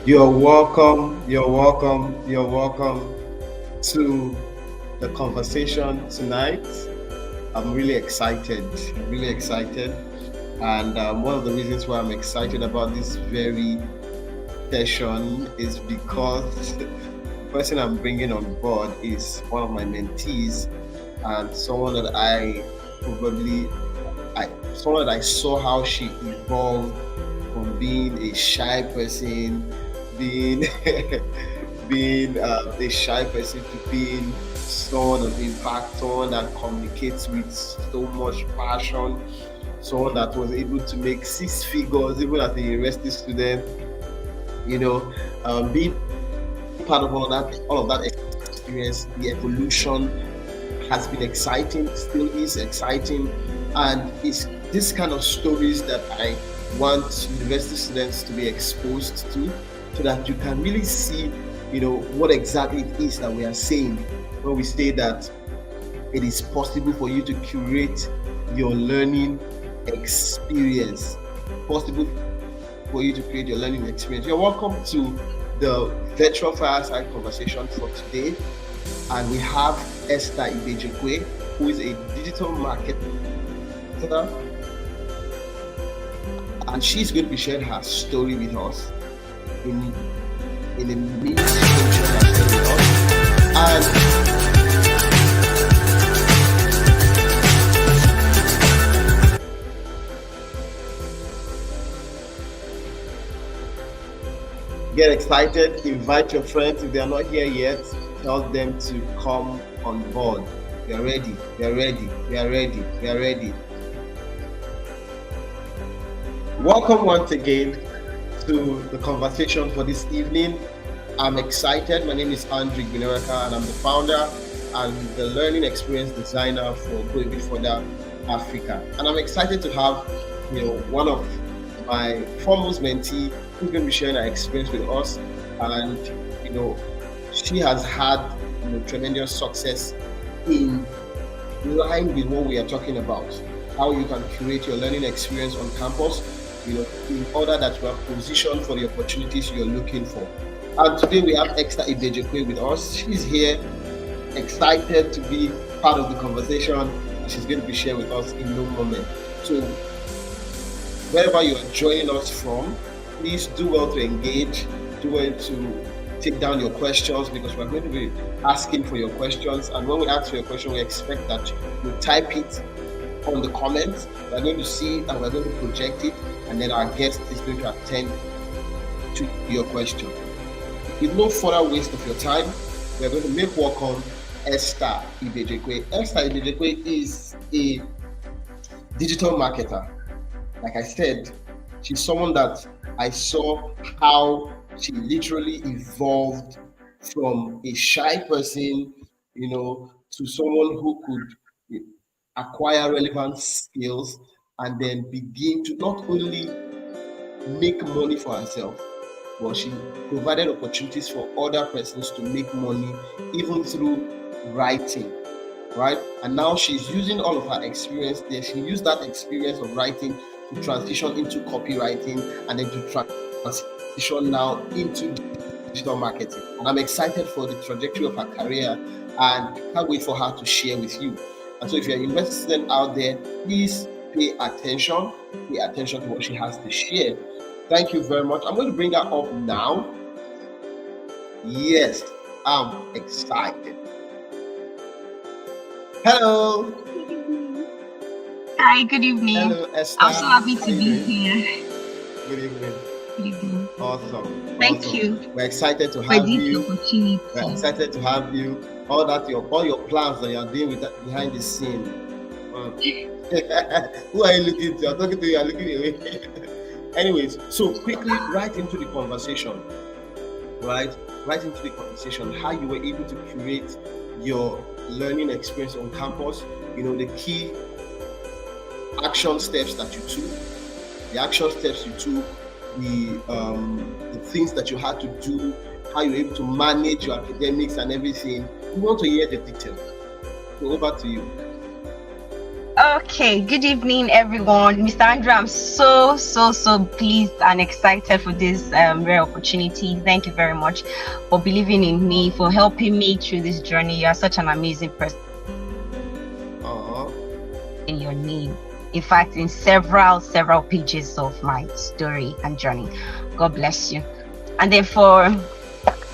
You're welcome. You're welcome. You're welcome to the conversation tonight. I'm really excited. I'm really excited. And one of the reasons why I'm excited about this very session is because the person I'm bringing on board is one of my mentees and probably, someone that I saw how she evolved from being a shy person, being being a shy person to being someone of impact, someone that communicates with so much passion, someone that was able to make six figures even as a university student. Being part of all of that experience, the evolution has been exciting, still is exciting, and it's this kind of stories that I want university students to be exposed to, so that you can really see, what exactly it is that we are saying when we say that it is possible for you to curate your learning experience. Possible for you to create your learning experience. You're welcome to the virtual fireside conversation for today. And we have Esther Ibejekwe, who is a digital marketer, and she's going to be sharing her story with us in a minute. And get excited, invite your friends. If they are not here yet, tell them to come on board. We are ready, we are ready, we are ready, we are ready. Welcome once again to the conversation for this evening. I'm excited. My name is Andrew Gwinereka, and I'm the founder and the learning experience designer for Go A Bit Further Africa. And I'm excited to have, one of my foremost mentee who's going to be sharing her experience with us. And, she has had tremendous success in line with what we are talking about, how you can create your learning experience on campus, in order that you are positioned for the opportunities you're looking for. And today we have Esther Ibejekwe with us. She's here, excited to be part of the conversation. She's going to be sharing with us in no moment. So wherever you are joining us from, please do well to engage, do well to take down your questions, because we're going to be asking for your questions. And when we ask for your question, we expect that you type it on the comments. We're going to see it and we're going to project it, and then our guest is going to attend to your question. With no further waste of your time, we're going to make welcome Esther Ibejekwe. Esther Ibejekwe is a digital marketer. Like I said, she's someone that I saw how she literally evolved from a shy person, to someone who could acquire relevant skills and then begin to not only make money for herself, but she provided opportunities for other persons to make money, even through writing, right? And now she's using all of her experience there. She used that experience of writing to transition into copywriting, and then to transition now into digital marketing. And I'm excited for the trajectory of her career, and I can't wait for her to share with you. And so if you're a university student out there, please pay attention to what she has to share. Thank you very much. I'm going to bring her up now. Yes, I'm excited. Hello. Hi, good evening. Hello, Esther. I'm so happy to be here. Good evening. Good evening. Awesome. Thank you. We're excited to for have this you. opportunity. We're excited to have you. All your plans that you're doing with that behind the scene. Who are you looking to? I'm talking to you. I'm looking away. Anyways, so quickly, right into the conversation. Right into the conversation. How you were able to create your learning experience on campus. The key action steps that you took, the things that you had to do, how you were able to manage your academics and everything. We want to hear the details. So over to you. Okay, good evening, everyone. Mr. Andrew, I'm so pleased and excited for this rare opportunity. Thank you very much for believing in me, for helping me through this journey. You are such an amazing person. In your name, in fact, in several pages of my story and journey. God bless you. And then for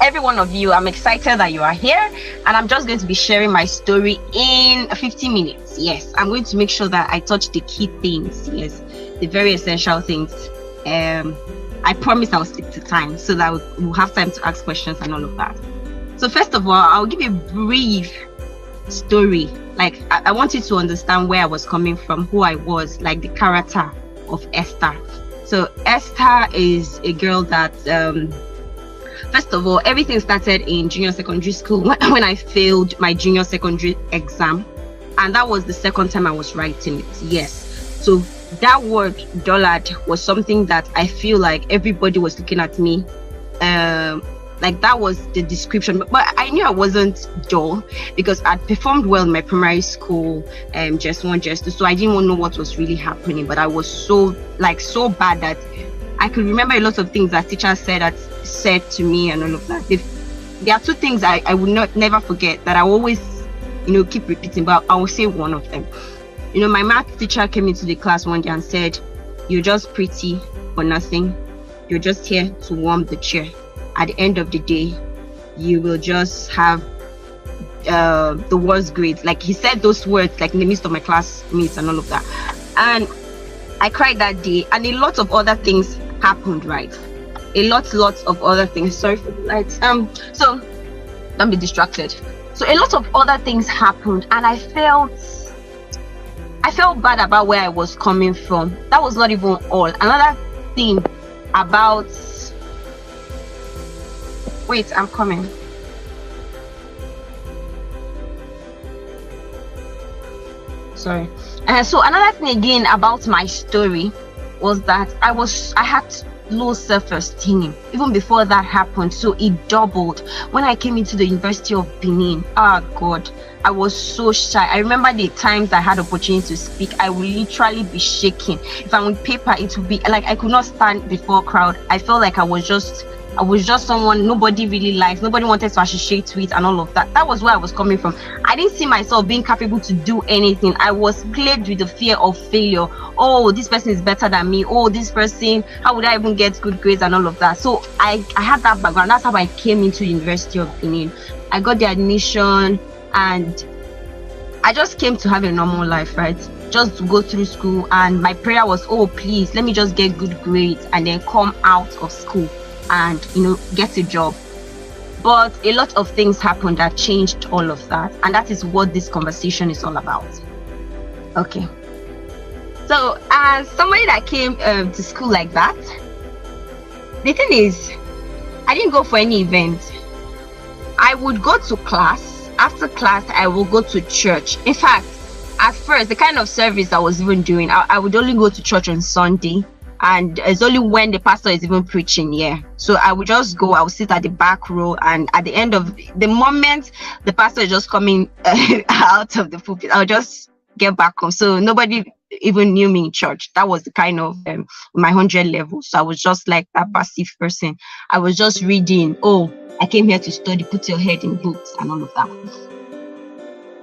every one of you, I'm excited that you are here, and I'm just going to be sharing my story in 15 minutes. Yes, I'm going to make sure that I touch the key things, yes, the very essential things. I promise I'll stick to time so that we'll have time to ask questions and all of that. So first of all, I'll give you a brief story. Like, I want you to understand where I was coming from, who I was, like the character of Esther. So Esther is a girl that first of all, everything started in junior secondary school when I failed my junior secondary exam, and that was the second time I was writing it. Yes, so that word dullard was something that I feel like everybody was looking at me like that was the description, but I knew I wasn't dull because I'd performed well in my primary school, just 1, just 2, so I didn't want to know what was really happening. But I was so bad that I could remember a lot of things that teachers said to me and all of that. There are 2 things I would never forget that I always, keep repeating, but I will say one of them. My math teacher came into the class one day and said, "You're just pretty for nothing. You're just here to warm the chair. At the end of the day, you will just have the worst grades." Like, he said those words like in the midst of my classmates and all of that. And I cried that day, and a lot of other things happened, right? A lot of other things. Sorry for the lights. So don't be distracted. So a lot of other things happened, and I felt bad about where I was coming from. That was not even all. Another thing about wait, I'm coming. Sorry. So another thing again about my story was that I had low self-esteem even before that happened, so it doubled when I came into the University of Benin. Oh God, I was so shy. I remember the times I had opportunity to speak, I would literally be shaking. If I'm with paper, it would be like I could not stand before a crowd. I felt like I was just someone nobody really likes, nobody wanted to associate with and all of that. That was where I was coming from. I didn't see myself being capable to do anything. I was plagued with the fear of failure. Oh, this person is better than me. Oh, this person, how would I even get good grades and all of that? So I had that background. That's how I came into University of Benin. I got the admission, and I just came to have a normal life, right? Just to go through school, and my prayer was, oh please, let me just get good grades and then come out of school and get a job. But a lot of things happened that changed all of that, and that is what this conversation is all about. Okay, so as somebody that came to school like that, the thing is, I didn't go for any event. I would go to class. After class, I will go to church. In fact, at first, the kind of service I was even doing, I would only go to church on Sunday, and it's only when the pastor is even preaching. So I would just go, I would sit at the back row, and at the end of the moment the pastor is just coming out of the pulpit, I'll just get back home. So nobody even knew me in church. That was the kind of my 100 level. So I was just like that passive person. I was just reading, oh, I came here to study, put your head in books and all of that.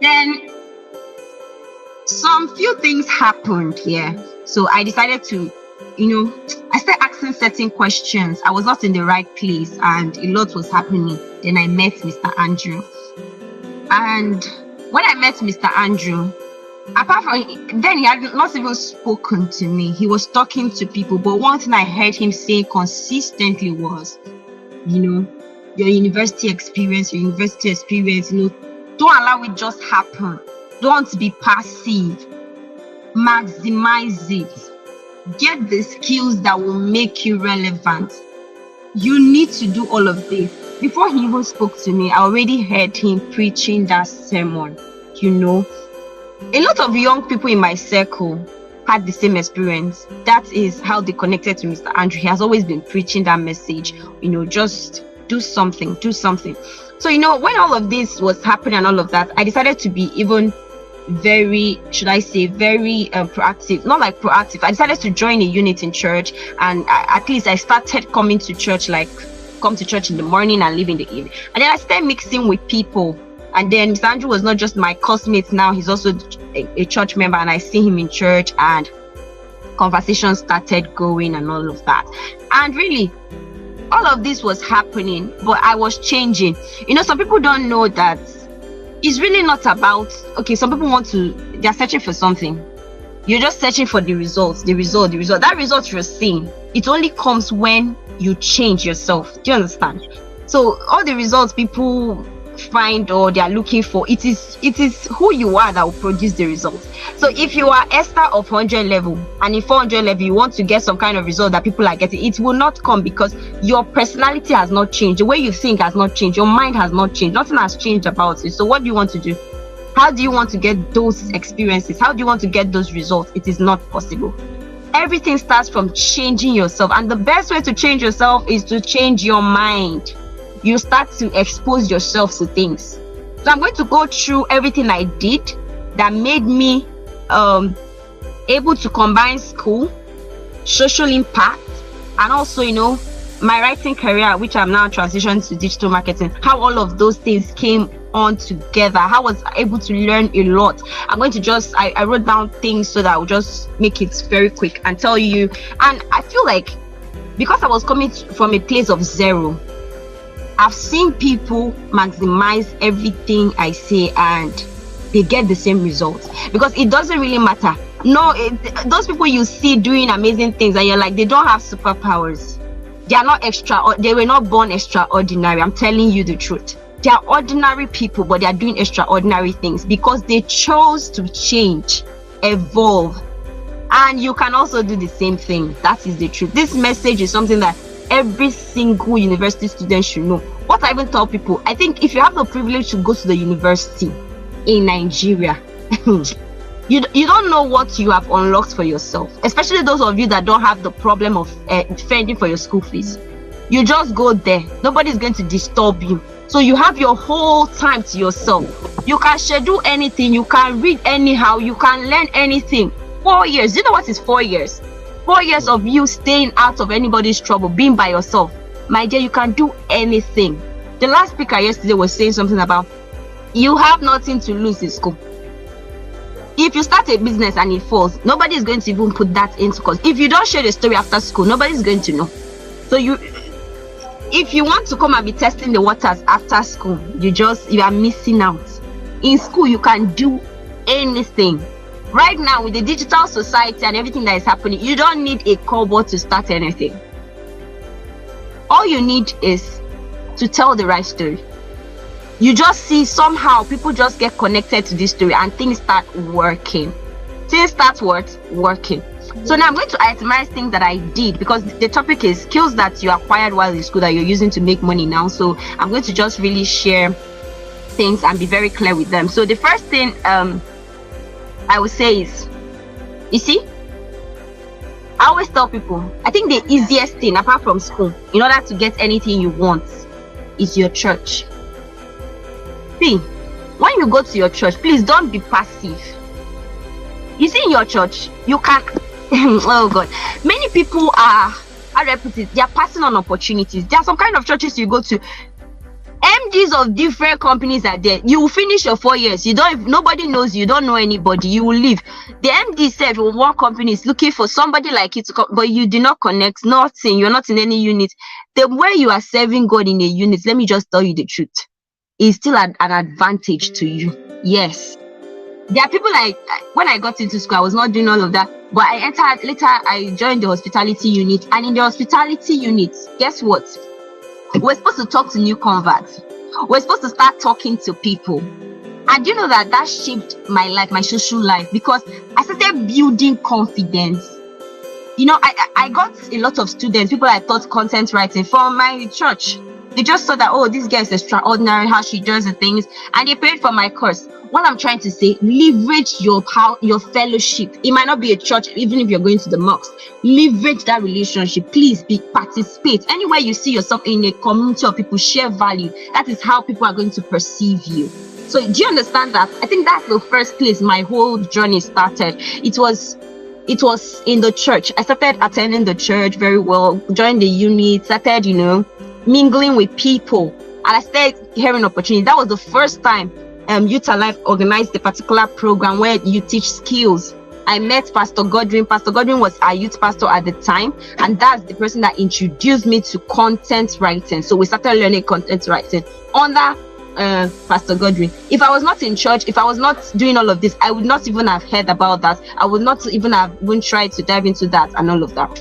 Then some few things happened here. So I decided to, I started asking certain questions. I was not in the right place, and a lot was happening. Then I met Mr. Andrew. And when I met Mr. Andrew, apart from then, he had not even spoken to me. He was talking to people. But one thing I heard him say consistently was, your university experience, don't allow it just happen. Don't be passive. Maximize it. Get the skills that will make you relevant. You need to do all of this. Before he even spoke to me, I already heard him preaching that sermon. A lot of young people in my circle had the same experience. That is how they connected to Mr. Andrew. He has always been preaching that message, just do something. So, when all of this was happening and all of that, I decided to be even very, should I say, very proactive. Not like proactive. I decided to join a unit in church, and at least I started coming to church, like come to church in the morning and leave in the evening. And then I started mixing with people. And then Mr. Andrew was not just my classmate now, he's also a church member, and I see him in church, and conversations started going and all of that. And really, all of this was happening, but I was changing. Some people don't know that it's really not about, okay, some people they're searching for something. You're just searching for the results, the result. That result you're seeing, it only comes when you change yourself. Do you understand? So all the results people find or they are looking for, it is who you are that will produce the results. So if you are Esther of 100 level, and in 400 level you want to get some kind of result that people are getting, it will not come, because your personality has not changed, the way you think has not changed, your mind has not changed, nothing has changed about it. So what do you want to do? How do you want to get those experiences? How do you want to get those results? It is not possible. Everything starts from changing yourself, and the best way to change yourself is to change your mind. You start to expose yourself to things. So I'm going to go through everything I did that made me able to combine school, social impact, and also, my writing career, which I'm now transitioning to digital marketing, how all of those things came on together, how I was able to learn a lot. I'm going to I wrote down things so that I'll just make it very quick and tell you. And I feel like, because I was coming from a place of zero, I've seen people maximize everything I say and they get the same results, because it doesn't really matter. Those people you see doing amazing things and you're like, they don't have superpowers. They are not they were not born extraordinary. I'm telling you the truth. They are ordinary people, but they are doing extraordinary things because they chose to change, evolve. And you can also do the same thing. That is the truth. This message is something that every single university student should know. What I even tell people, I think if you have the privilege to go to the university in Nigeria, you don't know what you have unlocked for yourself, especially those of you that don't have the problem of fending for your school fees. You just go there, nobody's going to disturb you, so you have your whole time to yourself. You can schedule anything, you can read anyhow, you can learn anything. 4 years, you know what is 4 years? 4 years of you staying out of anybody's trouble, being by yourself. My dear, you can do anything. The last speaker yesterday was saying something about you have nothing to lose in school. If you start a business and it falls, nobody is going to even put that into course. If you don't share the story after school, nobody is going to know. So if you want to come and be testing the waters after school, you are missing out. In school, you can do anything. Right now, with the digital society and everything that is happening, you don't need a kobo to start anything. All you need is to tell the right story. You just see somehow people just get connected to this story and things start working. Working. So now I'm going to itemize things that I did, because the topic is skills that you acquired while in school that you're using to make money now. So I'm going to just really share things and be very clear with them. So the first thing I would say is, you see, I always tell people, I think the easiest thing apart from school in order to get anything you want is your church. See, when you go to your church, please don't be passive. You see, in your church, you can oh God, many people are, how do I put it, they are passing on opportunities. There are some kind of churches you go to, MDs of different companies are there. You will finish your 4 years, nobody knows you, don't know anybody, you will leave. The MD said one company is looking for somebody like you to come, but you do not connect, nothing, you're not in any unit. The way you are serving God in a unit, let me just tell you the truth, is still an advantage to you. Yes, there are people like, when I got into school, I was not doing all of that, but I entered later, I joined the hospitality unit, and in the hospitality unit, guess what? We're supposed to talk to new converts. We're supposed to start talking to people. And you know that shaped my life, my social life, because I started building confidence. I got a lot of students, people I taught content writing from my church. They just saw that, oh, this girl is extraordinary, how she does the things, and they paid for my course. What I'm trying to say, leverage your fellowship. It might not be a church, even if you're going to the mosque. Leverage that relationship. Please participate. Anywhere you see yourself in a community of people, share value. That is how people are going to perceive you. So do you understand that? I think that's the first place my whole journey started. It was in the church. I started attending the church very well, joined the unit, started, mingling with people, and I started hearing opportunities. That was the first time Youth Alive organized a particular program where you teach skills. I met Pastor Godwin. Pastor Godwin was our youth pastor at the time, and that's the person that introduced me to content writing. So we started learning content writing under Pastor Godwin. If I was not in church, if I was not doing all of this, I would not even have heard about that. I would not even have even tried to dive into that and all of that.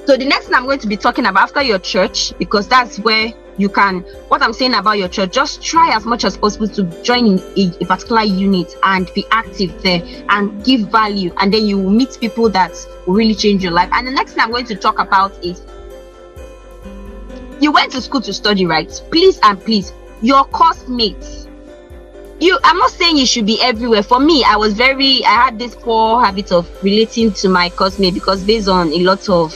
So the next thing I'm going to be talking about after your church, because that's where you can, what I'm saying about your church, just try as much as possible to join in a particular unit and be active there and give value, and then you will meet people that will really change your life. And the next thing I'm going to talk about is, you went to school to study, right? Please and please, your course mates, I'm not saying you should be everywhere. For me, I had this poor habit of relating to my course mate, because based on a lot of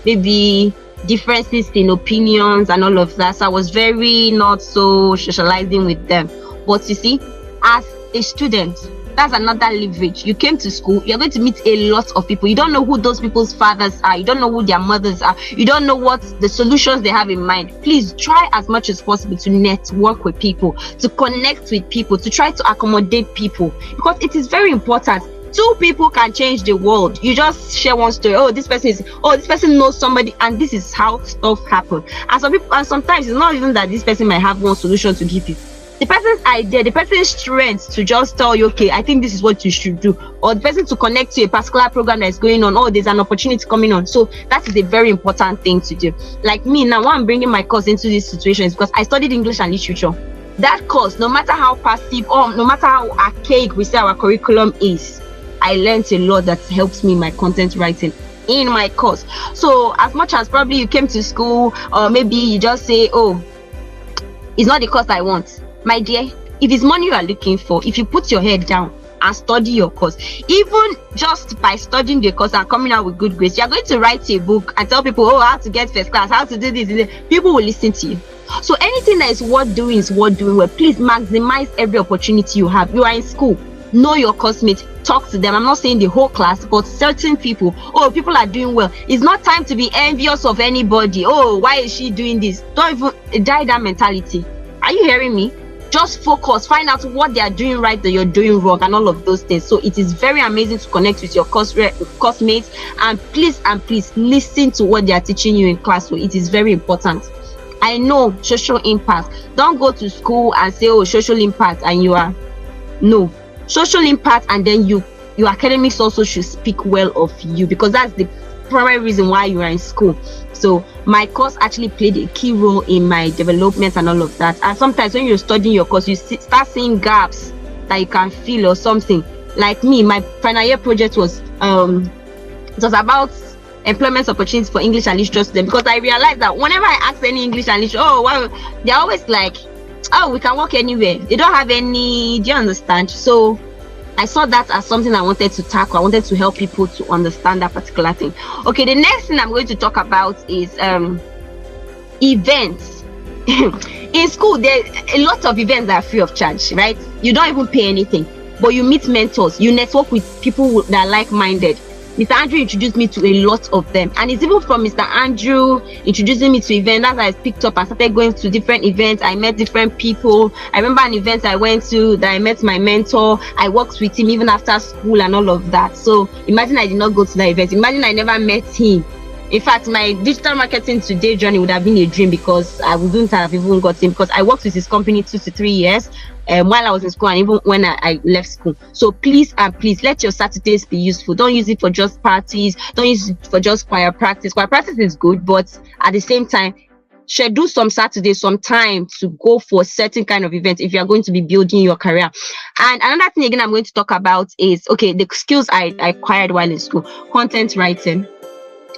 maybe differences in opinions and all of that, so I was very not so socializing with them. But you see, as a student, that's another leverage. You came to school, you're going to meet a lot of people. You don't know who those people's fathers are, you don't know who their mothers are, you don't know what the solutions they have in mind. Please try as much as possible to network with people, to connect with people, to try to accommodate people, because it is very important. Two people can change the world. You just share one story. This person knows somebody, and this is how stuff happen. And sometimes it's not even that this person might have one solution to give you. The person's idea, the person's strength to just tell you, okay, I think this is what you should do, or the person to connect to a particular program that's going on, there's an opportunity coming on. So that is a very important thing to do. Like me now, why I'm bringing my course into this situation is because I studied English and literature. That course, no matter how passive or no matter how archaic we say our curriculum is, I learned a lot that helps me in my content writing in my course. So as much as probably you came to school, or maybe you just say, it's not the course I want. My dear, if it's money you are looking for, if you put your head down and study your course, even just by studying the course and coming out with good grades, you're going to write a book and tell people, how to get first class, how to do this. People will listen to you. So anything that is worth doing is worth doing well. Please maximize every opportunity you have. You are in school, know your course-mates, talk to them. I'm not saying the whole class, but certain people. People are doing well. It's not time to be envious of anybody. Why is she doing this? Don't even die that mentality. Are you hearing me? Just focus, find out what they are doing right, that you're doing wrong, and all of those things. So it is very amazing to connect with your course mates, and please listen to what they are teaching you in class. So it is very important. I know social impact. Don't go to school and say, social impact, and you are no social impact, and then your academics also should speak well of you, because that's the primary reason why you are in school. So my course actually played a key role in my development and all of that. And sometimes when you're studying your course, you start seeing gaps that you can feel or something. Like me, my final year project was it was about employment opportunities for English and literature students, because I realized that whenever I ask any English and literature, they're always like, we can work anywhere. They don't have any, do you understand? So I saw that as something I wanted to tackle. I wanted to help people to understand that particular thing. Okay, the next thing I'm going to talk about is events. In school, there are a lot of events that are free of charge, right? You don't even pay anything, but you meet mentors, you network with people that are like-minded. Mr. Andrew introduced me to a lot of them, and it's even from Mr. Andrew introducing me to events that I picked up and started going to different events. I met different people. I remember an event I went to that I met my mentor. I worked with him even after school and all of that. So imagine I did not go to that event. Imagine I never met him. In fact, my digital marketing today journey would have been a dream, because I wouldn't have even got him, because I worked with his company 2 to 3 years while I was in school, and even when I left school. So please let your Saturdays be useful. Don't use it for just parties. Don't use it for just choir practice. Choir practice is good, but at the same time, schedule some Saturdays, some time to go for certain kind of events if you are going to be building your career. And another thing again I'm going to talk about is, the skills I acquired while in school. Content writing.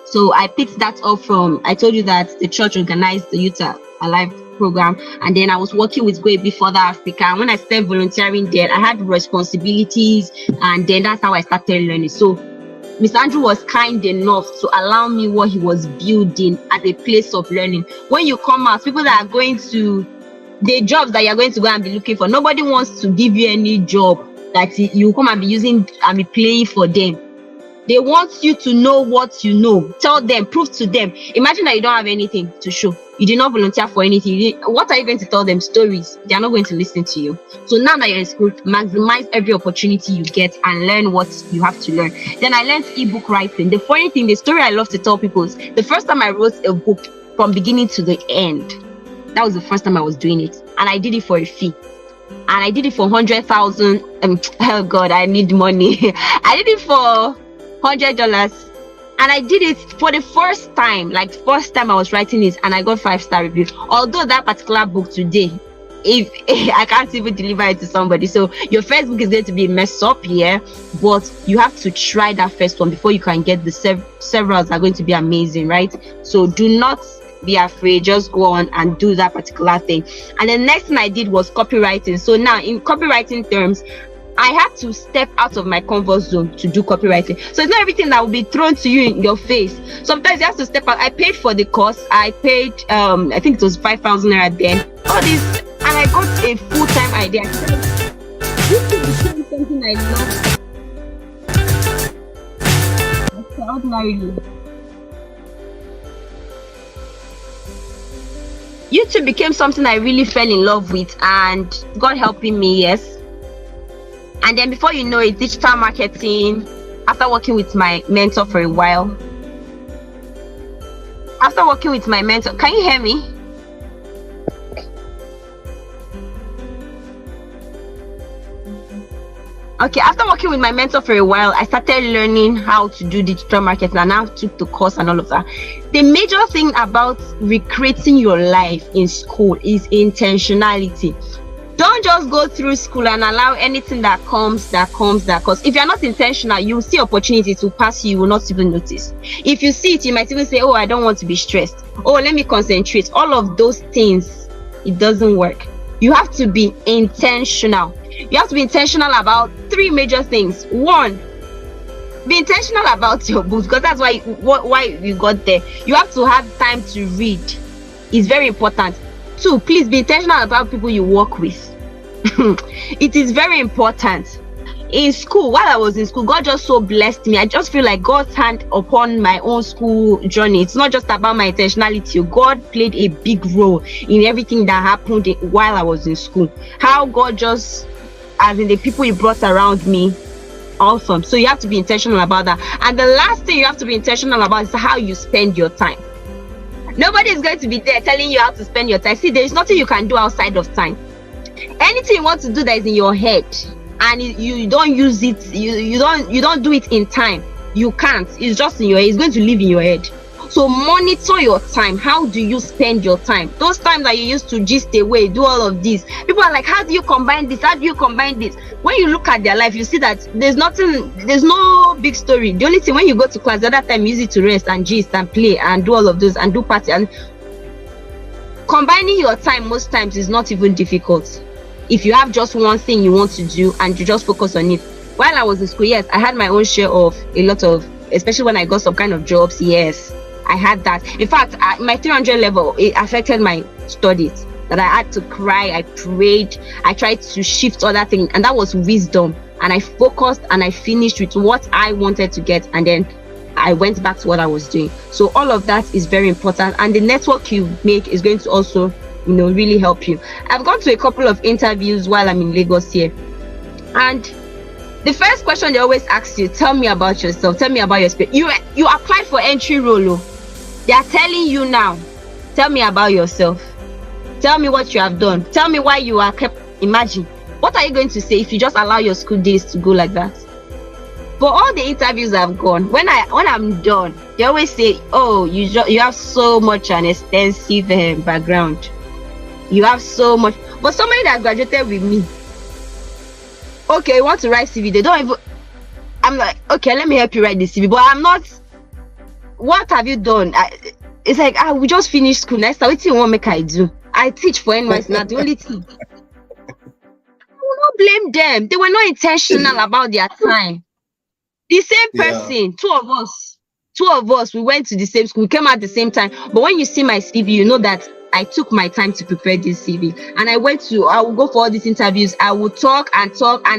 So I picked that up from, I told you that the church organized the Youth Alive program, and then I was working with Go Before Africa. And when I started volunteering there, I had responsibilities, and then that's how I started learning. So Mr. Andrew was kind enough to allow me what he was building as a place of learning. When you come out, people that are going to the jobs that you're going to go and be looking for. Nobody wants to give you any job that you come and be using and be playing for them. They want you to know what you know. Tell them, prove to them. Imagine that you don't have anything to show. You did not volunteer for anything. What are you going to tell them? Stories. They are not going to listen to you. So now that you're in school, maximize every opportunity you get and learn what you have to learn. Then I learned ebook writing. The funny thing, the story I love to tell people is the first time I wrote a book from beginning to the end. That was the first time I was doing it. And I did it for a fee. And I did it for 100,000. Oh God, I need money. I did it for $100, and I did it for the first time. Like first time I was writing it, and I got 5-star reviews. Although that particular book today, if I can't even deliver it to somebody, so your first book is going to be messed up here, but you have to try that first one before you can get the several that are going to be amazing, right? So do not be afraid, just go on and do that particular thing. And the next thing I did was copywriting. So now in copywriting terms, I had to step out of my comfort zone to do copywriting. So it's not everything that will be thrown to you in your face. Sometimes you have to step out. I paid for the course. I paid, I think it was 5,000 naira then. All this, and I got a full-time idea. This became something I love extraordinarily. YouTube became something I really fell in love with, and God helping me, yes. And then before you know it, digital marketing, after working with my mentor for a while. After working with my mentor, can you hear me? Okay, after working with my mentor for a while, I started learning how to do digital marketing, and I took the course and all of that. The major thing about recreating your life in school is intentionality. Don't just go through school and allow anything that comes. If you're not intentional, you will see opportunities to pass you will not even notice. If you see it, you might even say, oh, I don't want to be stressed. Oh, let me concentrate. All of those things, it doesn't work. You have to be intentional. You have to be intentional about 3 major things. 1, be intentional about your books, because that's why you got there. You have to have time to read. It's very important. 2, please be intentional about people you work with. It is very important. In school, while I was in school, God just so blessed me. I just feel like God's hand upon my own school journey. It's not just about my intentionality. God played a big role in everything that happened while I was in school. How God just, as in the people He brought around me, awesome. So you have to be intentional about that. And the last thing you have to be intentional about is how you spend your time. Nobody is going to be there telling you how to spend your time. See, there is nothing you can do outside of time. Anything you want to do that is in your head and you don't use it, you don't do it in time, you can't. It's just in your head. It's going to live in your head. So monitor your time. How do you spend your time? Those times that you used to gist away, do all of this. People are like, how do you combine this? How do you combine this? When you look at their life, you see that there's no big story. The only thing, when you go to class, the other time you use it to rest and gist and play and do all of those and do party. And combining your time most times is not even difficult. If you have just one thing you want to do and you just focus on it. While I was in school, yes, I had my own share of a lot of, especially when I got some kind of jobs, yes, I had that. In fact, my 300 level, it affected my studies. That I had to cry, I prayed, I tried to shift other things, and that was wisdom. And I focused and I finished with what I wanted to get, and then I went back to what I was doing. So all of that is very important, and the network you make is going to also, really help you. I've gone to a couple of interviews while I'm in Lagos here, and the first question they always ask you, tell me about yourself, tell me about your experience. You applied for entry role. They are telling you now, tell me about yourself. Tell me what you have done. Tell me why you are kept. Imagine, what are you going to say if you just allow your school days to go like that? For all the interviews I've gone, when I'm done, they always say, oh, you have so much an extensive background. You have so much. But somebody that graduated with me, okay, you want to write CV, they don't even. I'm like, okay, let me help you write the CV, but I'm not. What have you done? It's like, we just finished school. Next, what do you want I do? I teach for NYC, not the only thing. I will not blame them. They were not intentional about their time. The same person, two of us, we went to the same school, we came out at the same time. But when you see my CV, you know that I took my time to prepare this CV, and I will go for all these interviews. I will talk and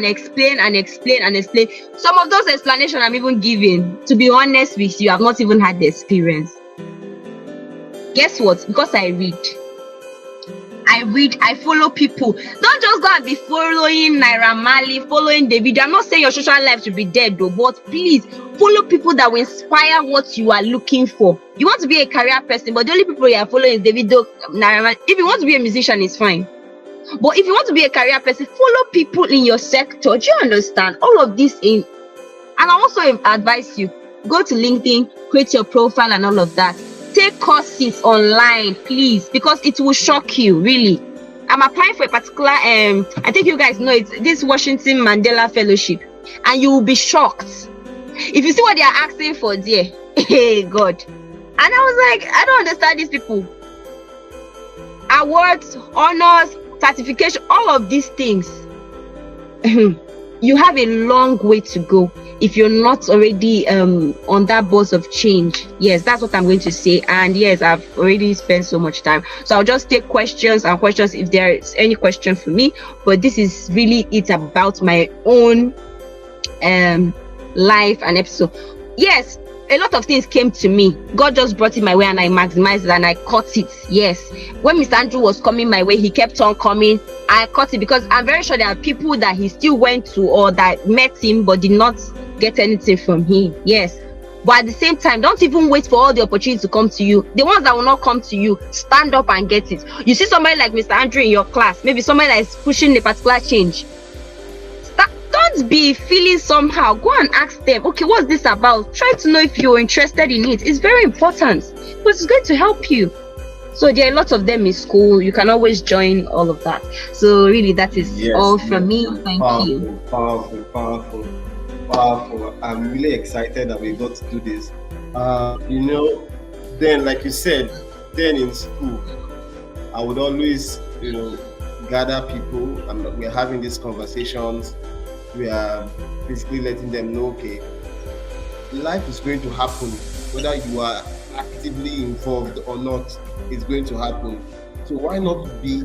explain and explain and explain. Some of those explanations I'm even giving, to be honest with you, I've not even had the experience. Guess what? Because I read, I follow people. Don't just go and be following Naira Marley, following David. I'm not saying your social life should be dead though, but please follow people that will inspire what you are looking for. You want to be a career person, but the only people you are following is David, Naira Marley. If you want to be a musician, it's fine. But if you want to be a career person, follow people in your sector. Do you understand? All of this and I also advise you, go to LinkedIn, create your profile and all of that. Take courses online, please, because it will shock you, really. I'm applying for a particular, I think you guys know it's this Washington Mandela Fellowship, and you will be shocked if you see what they are asking for there. Hey, God. And I was like, I don't understand these people. Awards, honors, certification, all of these things. You have a long way to go if you're not already on that bus of change. Yes, that's what I'm going to say. And yes, I've already spent so much time, so I'll just take questions if there's any question for me. But this is really it about my own life and episode. Yes, a lot of things came to me. God just brought it my way and I maximized it and I caught it. Yes, when Mr. Andrew was coming my way, he kept on coming. I caught it because I'm very sure there are people that he still went to or that met him but did not get anything from him. Yes, but at the same time, don't even wait for all the opportunities to come to you. The ones that will not come to you, stand up and get it. You see somebody like Mr. Andrew in your class, maybe somebody that is pushing a particular change. Don't be feeling somehow. Go and ask them, okay, what's this about? Try to know if you're interested in it. It's very important because it's going to help you. So there are lots of them in school. You can always join all of that. So really, that is all from me. Thank you. Powerful. I'm really excited that we got to do this. Then like you said, then in school, I would always, gather people and we're having these conversations. We are basically letting them know, okay, life is going to happen, whether you are actively involved or not, it's going to happen. So why not be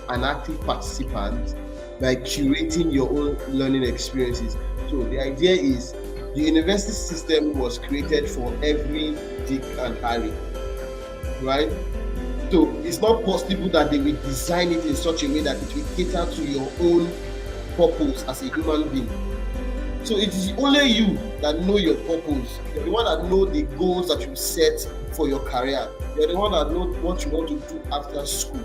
an active participant by curating your own learning experiences? So the idea is the university system was created for every Dick and Harry, right? So it's not possible that they will design it in such a way that it will cater to your own purpose as a human being. So it is only you that know your purpose. You're the one that know the goals that you set for your career. You're the one that know what you want to do after school.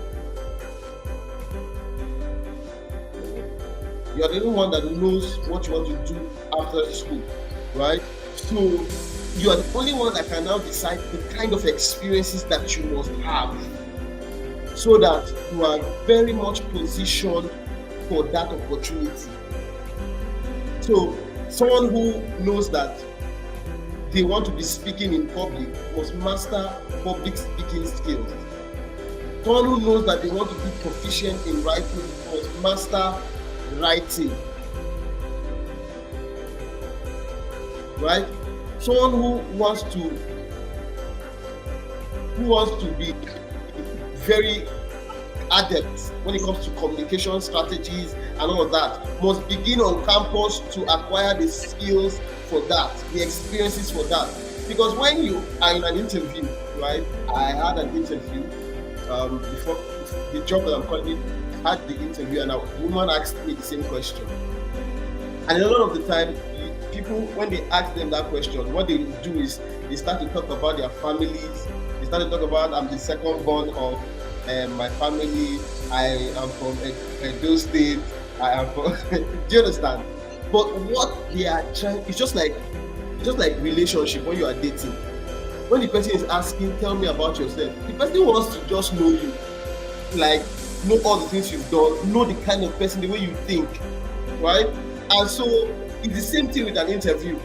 You're the only one that knows what you want to do after school, right? So you are the only one that can now decide the kind of experiences that you must have so that you are very much positioned for that opportunity. So someone who knows that they want to be speaking in public must master public speaking skills. Someone who knows that they want to be proficient in writing must master writing. Right? Someone who wants to be very adept when it comes to communication strategies and all of that must begin on campus to acquire the skills for that, the experiences for that. Because when you are in an interview, right? I had an interview before the job that I'm currently had the interview, and a woman asked me the same question. And a lot of the time, people, when they ask them that question, what they do is they start to talk about their families. They start to talk about, I'm the second born of my family. I am from Edo State. I am from. Do you understand? But what they are trying, it's just like relationship when you are dating. When the person is asking, tell me about yourself, the person wants to just know you, like know all the things you've done, know the kind of person, the way you think, right? And so it's the same thing with an interview.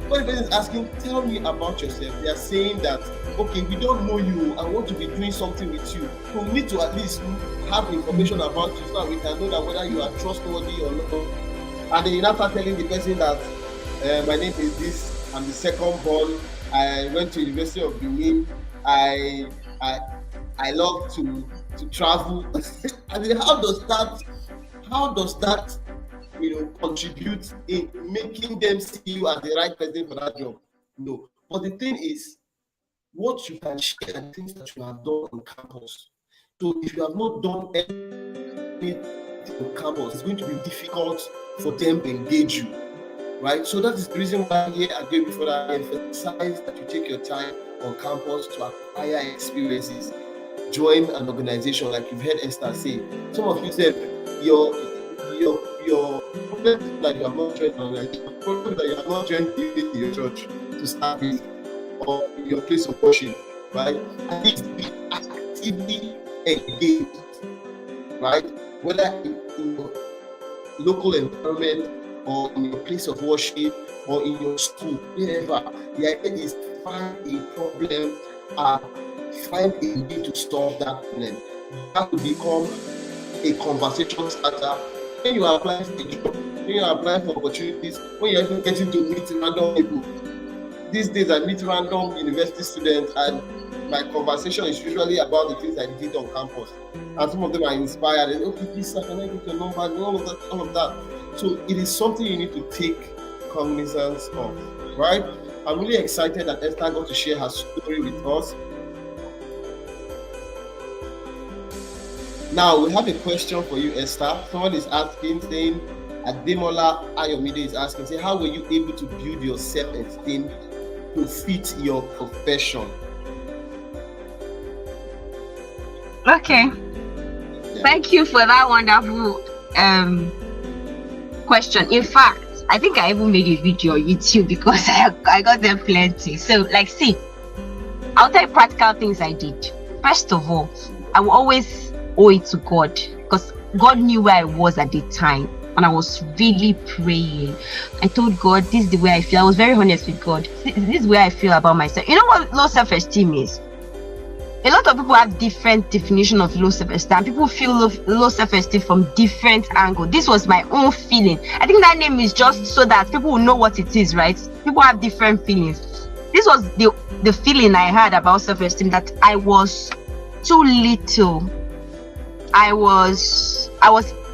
When the person is asking, tell me about yourself, they are saying that, okay, we don't know you, I want to be doing something with you. So we need to at least have information about you so that we can know that whether you are trustworthy or not. And then you now start telling the person that my name is this, I'm the second born, I went to University of Benin, I love to travel. I mean, how does that contribute in making them see you as the right person for that job? No. But the thing is, what you can share and things that you have done on campus. So if you have not done anything on campus, it's going to be difficult for them to engage you, right? So that is the reason why here again before that I emphasize that you take your time on campus to acquire experiences. Join an organization like you've heard Esther say. Some of you said your problem is that you have not joined an organization. Problem is that you have not joined your church to start with, or your place of worship, right? At least be actively engaged, right? Whether in your local environment or in your place of worship or in your school, wherever. The idea is find a problem and find a way to solve that problem. That will become a conversation starter. When you are applying for a job, when you are applying for opportunities, when you are even getting to meet random people. These days I meet random university students and my conversation is usually about the things I did on campus. And some of them are inspired and okay, please sir, can I get your number? And all of that. So it is something you need to take cognizance of, right? I'm really excited that Esther got to share her story with us. Now we have a question for you, Esther. Someone is asking, saying, Ademola Ayomide is asking, say, how were you able to build your self-esteem to fit your profession? Okay. Yeah. Thank you for that wonderful question. In fact, I think I even made a video on YouTube because I got them plenty. So, like, see, I'll tell you practical things I did. First of all, I will always owe it to God because God knew where I was at the time. And I was really praying. I told God, this is the way I feel. I was very honest with God. This is the way I feel about myself. You know what low self-esteem is? A lot of people have different definition of low self-esteem. People feel low self-esteem from different angles. This was my own feeling. I think that name is just so that people will know what it is, right? People have different feelings. This was the feeling I had about self-esteem, that I was too little. I was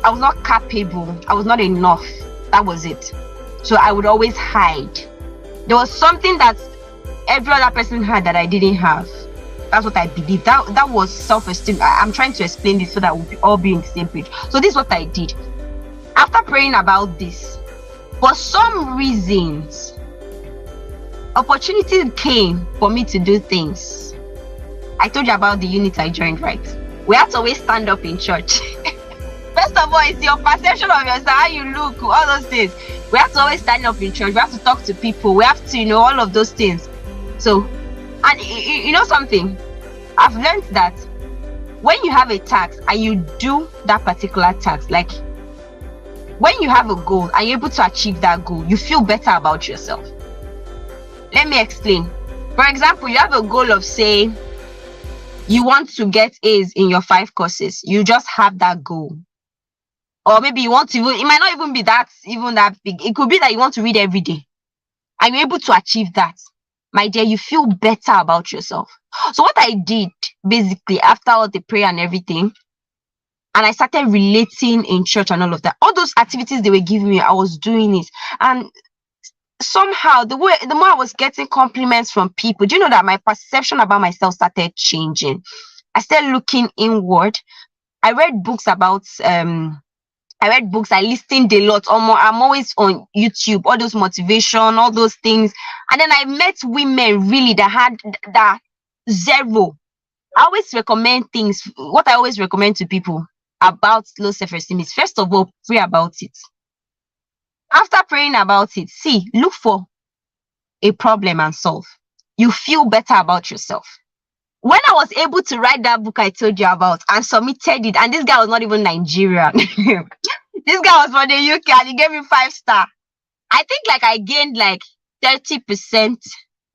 not capable. I was not enough. That was it. So I would always hide. There was something that every other person had that I didn't have. That's what I believe. That was self-esteem. I'm trying to explain this so that we'll all be on the same page. So this is what I did. After praying about this, for some reasons, opportunity came for me to do things. I told you about the unit I joined, right? We had to always stand up in church. First of all, it's your perception of yourself, how you look, all those things. We have to always stand up in church. We have to talk to people. We have to, all of those things. So, and you know something? I've learned that when you have a task and you do that particular task, like when you have a goal and you're able to achieve that goal, you feel better about yourself. Let me explain. For example, you have a goal of, say, you want to get A's in your 5 courses. You just have that goal. Or maybe you want to, it might not even be that big. It could be that you want to read every day and you're able to achieve that. My dear, you feel better about yourself. So what I did basically after all the prayer and everything, and I started relating in church and all of that, all those activities they were giving me, I was doing it. And somehow the more I was getting compliments from people, do you know that my perception about myself started changing? I started looking inward. I read books about I listened a lot. I'm always on YouTube, all those motivation, all those things. And then I met women really that had that zero. I always recommend things. What I always recommend to people about low self-esteem is, first of all, pray about it. After praying about it, look for a problem and solve. You feel better about yourself. When I was able to write that book I told you about and submitted it, and this guy was not even Nigerian. This guy was from the UK and he gave me 5 stars. I think I gained 30%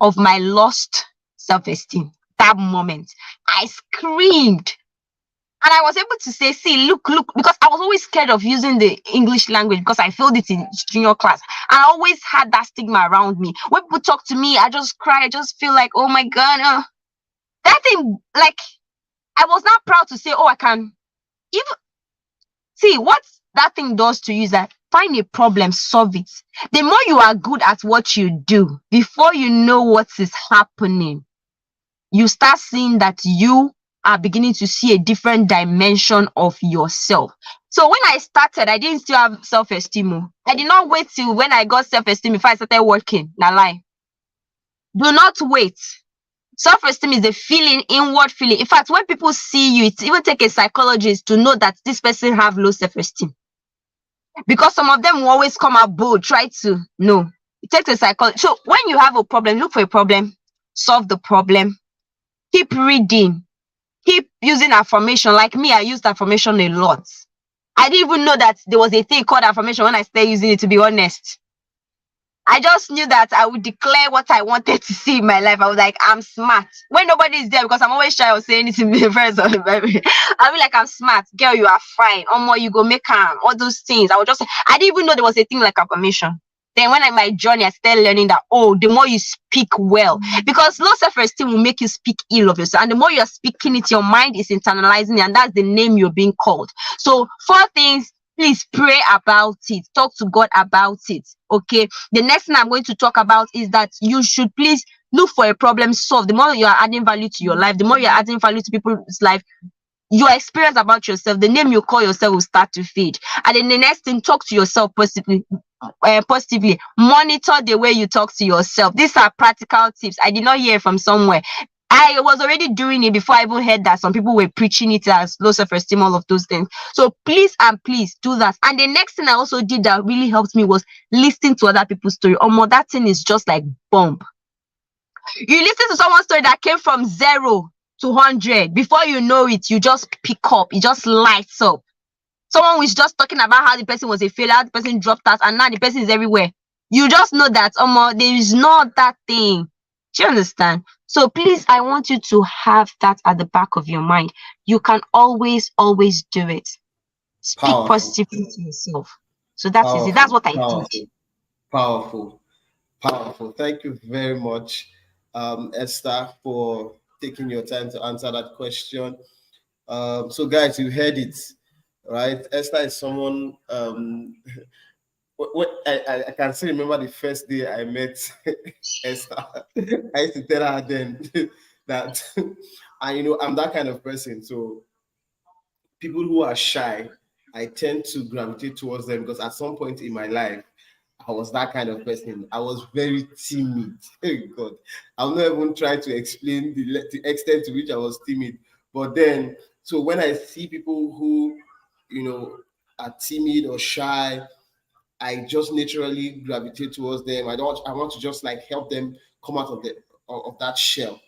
of my lost self-esteem. That moment, I screamed. And I was able to say, look, because I was always scared of using the English language because I failed it in junior class. And I always had that stigma around me. When people talk to me, I just cry. I just feel like, oh my God. That thing, I was not proud to say, oh, I can even see what that thing does to you is that find a problem, solve it. The more you are good at what you do, before you know what is happening, you start seeing that you are beginning to see a different dimension of yourself. So when I started, I didn't still have self-esteem. I did not wait till when I got self-esteem before I started working. Now lie. Do not wait. Self-esteem is a feeling, inward feeling. In fact, when people see you, it even take a psychologist to know that this person have low self-esteem. Because some of them will always come out bold, try to no. It takes a psychologist. So when you have a problem, look for a problem, solve the problem, keep reading, keep using affirmation. Like me, I used affirmation a lot. I didn't even know that there was a thing called affirmation when I started using it, to be honest. I just knew that I would declare what I wanted to see in my life. I was like, I'm smart. When nobody is there, because I'm always shy of saying anything to the friends on the baby. I'll be like, I'm smart. Girl, you are fine. You go make all those things. I would just say, I didn't even know there was a thing like affirmation. Then when my journey, I started learning that, the more you speak well, because low self-esteem will make you speak ill of yourself. And the more you're speaking it, your mind is internalizing it, and that's the name you're being called. So 4 things. Please pray about it. Talk to God about it. Okay. The next thing I'm going to talk about is that you should please look for a problem solved. The more you are adding value to your life, the more you're adding value to people's life, your experience about yourself, the name you call yourself will start to fade. And then the next thing, talk to yourself positively. Monitor the way you talk to yourself. These are practical tips. I did not hear it from somewhere. I was already doing it before I even heard that some people were preaching it as low self-esteem, all of those things. So please do that. And the next thing I also did that really helped me was listening to other people's story. That thing is just like bomb. You listen to someone's story that came from 0 to 100. Before you know it, you just pick up. It just lights up. Someone was just talking about how the person was a failure, how the person dropped out, and now the person is everywhere. You just know that there is not that thing. Do you understand? So please, I want you to have that at the back of your mind. You can always do it. Speak positively to yourself. So that is it. That's what I did. Powerful. Thank you very much, Esther, for taking your time to answer that question. So guys, you heard it, right? Esther is someone, I can still remember the first day I met Esther. I used to tell her then that, and I'm that kind of person. So people who are shy, I tend to gravitate towards them because at some point in my life, I was that kind of person. I was very timid. Oh God, I'm not even trying to explain the extent to which I was timid. But then, so when I see people who, are timid or shy, I just naturally gravitate towards them. I want to just like help them come out of that shell.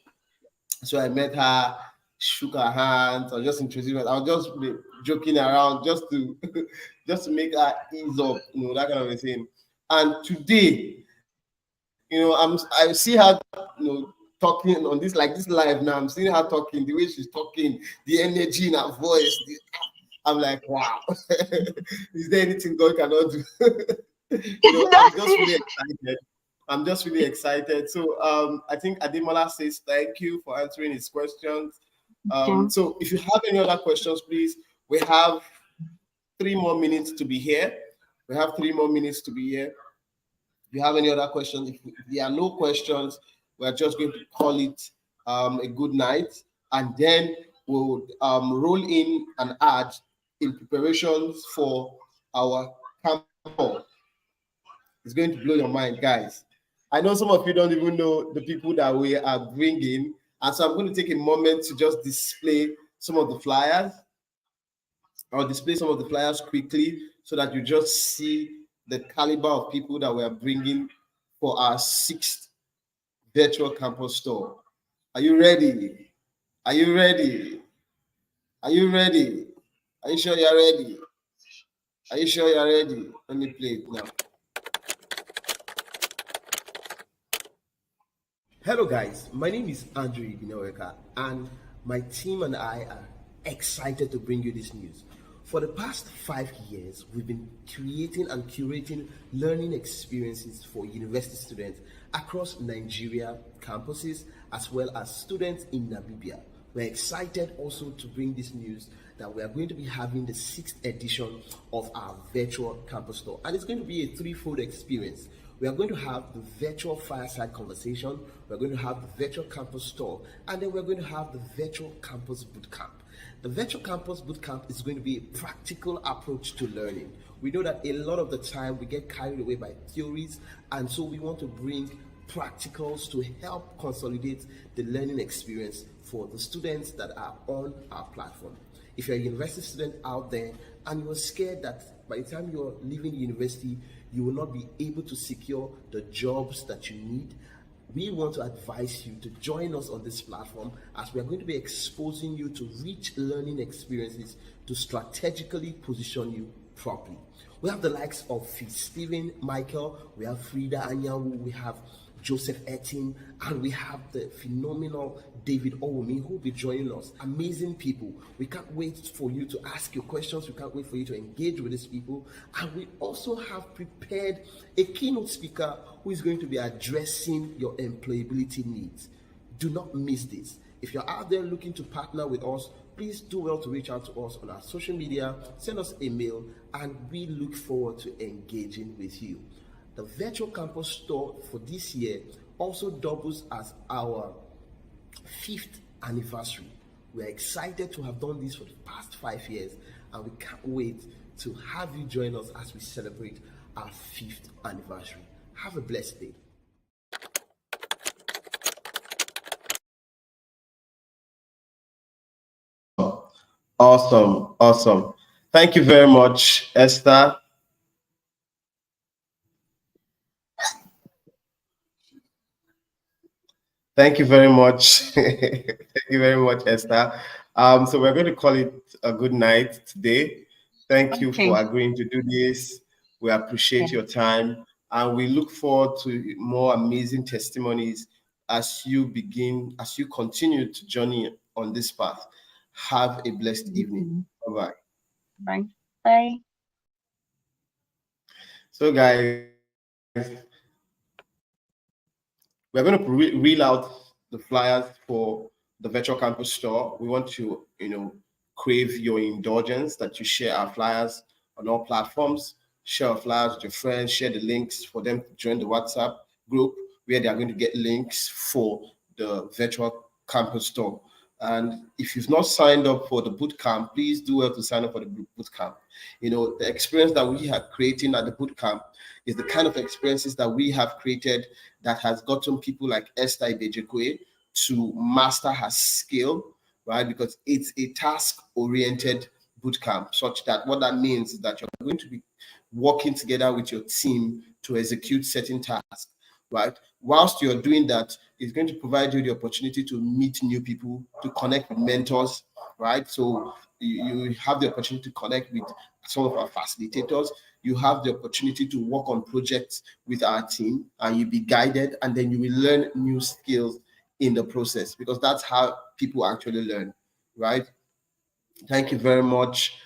So I met her, shook her hand, or just introduced her. I was just joking around just to make her ease up, that kind of a thing. And today, I see her, talking on this live now. I'm seeing her talking, the way she's talking, the energy in her voice. I'm like, wow. Is there anything God cannot do? I'm just really excited. So I think Ademola says thank you for answering his questions. So if you have any other questions, please, we have 3 more minutes to be here. If you have any other questions, if there are no questions, we're just going to call it a good night, and then we'll roll in an ad in preparations for our campaign. It's going to blow your mind, guys. I know some of you don't even know the people that we are bringing, and so I'm going to take a moment to just display some of the flyers. I'll display some of the flyers quickly so that you just see the caliber of people that we are bringing for our 6th virtual campus store. Are you ready? Are you ready? Are you ready? Are you sure you're ready? Are you sure you're ready? Let me play it now. Hello guys, my name is Esther Ibejekwe, and my team and I are excited to bring you this news. For the past 5 years, we've been creating and curating learning experiences for university students across Nigeria campuses, as well as students in Namibia, We're excited also to bring this news that we are going to be having the 6th edition of our virtual campus store. And it's going to be a threefold experience. We are going to have the virtual fireside conversation, we're going to have the virtual campus store, and then we're going to have the virtual campus bootcamp. The virtual campus bootcamp is going to be a practical approach to learning. We know that a lot of the time we get carried away by theories, and so we want to bring practicals to help consolidate the learning experience for the students that are on our platform. If you're a university student out there and you're scared that by the time you're leaving university, you will not be able to secure the jobs that you need, we want to advise you to join us on this platform, as we are going to be exposing you to rich learning experiences to strategically position you properly. We have the likes of Stephen Michael, we have Frida Anyanwu, we have Joseph Etin, and we have the phenomenal David Owomi, who will be joining us. Amazing people. We can't wait for you to ask your questions. We can't wait for you to engage with these people. And we also have prepared a keynote speaker who is going to be addressing your employability needs. Do not miss this. If you're out there looking to partner with us, please do well to reach out to us on our social media, send us a mail, and we look forward to engaging with you. The virtual campus store for this year also doubles as our 5th anniversary. We're excited to have done this for the past 5 years, and we can't wait to have you join us as we celebrate our 5th anniversary. Have a blessed day. Awesome. Thank you very much, Esther. Thank you very much. Thank you very much, Esther. So we're going to call it a good night today. Thank you for agreeing to do this. We appreciate your time, and we look forward to more amazing testimonies as you continue to journey on this path. Have a blessed evening. Bye-bye. Bye. Bye. So, guys, we're going to reel out the flyers for the virtual campus store. We want to, crave your indulgence that you share our flyers on all platforms. Share our flyers with your friends, share the links for them to join the WhatsApp group where they are going to get links for the virtual campus store. And if you've not signed up for the bootcamp, please do well to sign up for the bootcamp. The experience that we are creating at the bootcamp is the kind of experiences that we have created that has gotten people like Esther Ibejekwe to master her skill, right? Because it's a task-oriented bootcamp, such that what that means is that you're going to be working together with your team to execute certain tasks, right? Whilst you're doing that, it's going to provide you the opportunity to meet new people, to connect with mentors, right? So you have the opportunity to connect with some of our facilitators. You have the opportunity to work on projects with our team, and you'll be guided, and then you will learn new skills in the process, because that's how people actually learn, right? Thank you very much,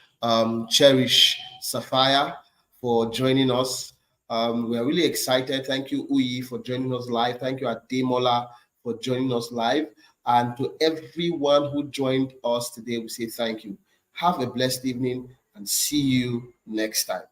Cherish Sapphire, for joining us. We're really excited. Thank you, Uyi, for joining us live. Thank you, Ademola, for joining us live. And to everyone who joined us today, we say thank you. Have a blessed evening, and see you next time.